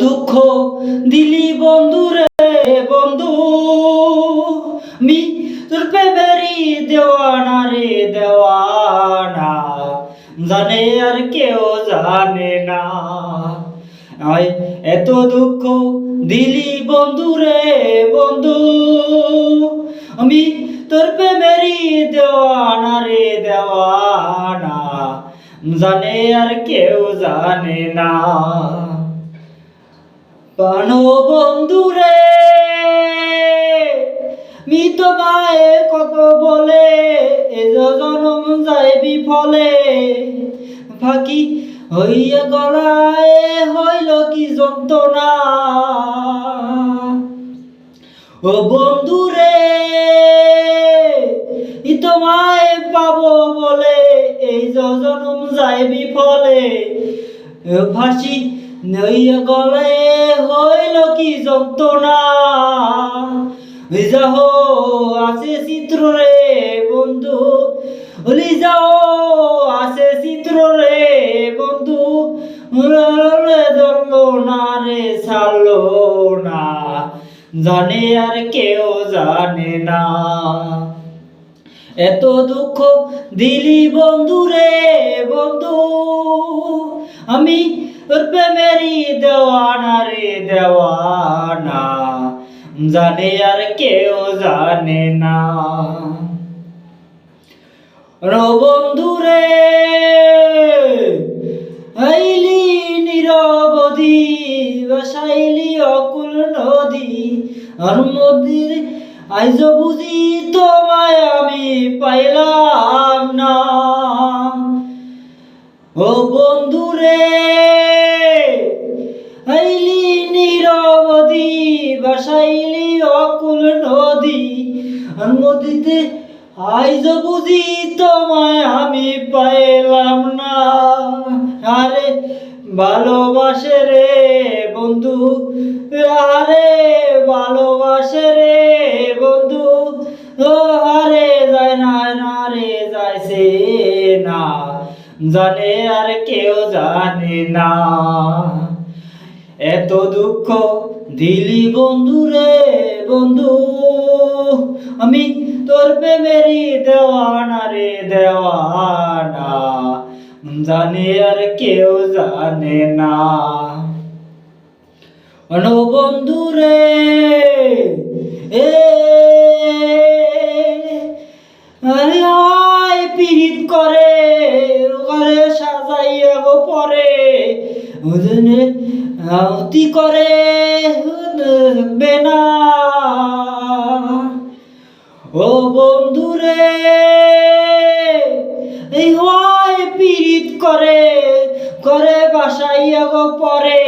দুঃখ দিলি বন্ধু রে বন্ধু, মি তোর প্রেমেরই দেওয়ানা রে দেওয়ানা, জানে আর কেউ জানে না। আয় এত দুঃখ দিলি বন্ধু রে বন্ধু, আমি তোর প্রেমেরই দেওয়ানা রে দেওয়ানা, জানে আর কেউ জানে না। প্রাণো বন্ধু রে মি তোমায় কত বলে, এ জনম যায় বিফলে, ফাঁকি হইয়া গলায় হইল কি যন্ত্রণা। ও বন্ধু রে তোমায় পাবো বলে, এই জনম যায় বিফলে, ফাঁসি নইয়া গলে হইল কি যন্ত্রণা। যাও আছে চিত্র রে বন্ধু, যাও আছে চিত্র রে বন্ধু, ধরলো না রে ছাড়লো না, জানে আর কেউ জানে না। এত দুঃখ দিলি বন্ধু রে বন্ধু, আমি তোর প্রেমেরই দেওয়ানা রে দেওয়ানা, জানে আর কেউ জানে না। বন্ধু রে আইলি নিরবধি, বসাইলি অকুল নদী, আর মদির আইজ বুঝি তোমায় আমি পাইলাম না। ও বন্ধু রে আইলি নিরবধি, বসাইলি অকুল নদী, আর নদীতে আইজ বুঝি তোমায় আমি পাইলাম না। আরে ভালোবাসে রে বন্ধু, আরে ভালোবাসে রে বন্ধু, আরে যায় না না রে যাইছে না, জানে আর কেউ জানে না। এত দুঃখ দিলি বন্ধু রে বন্ধু, আমি তোর প্রেমেরই দেওয়ানা রে দেওয়ানা, জানে আর কেউ জানে না। বন্ধু রে পীড়িত করে ঘরে সাজাইয়া গো পরে, অতি করে বেনা। ও বন্ধু রে এই হয় পীড়িত করে করে বাসাইয়া গো পরে,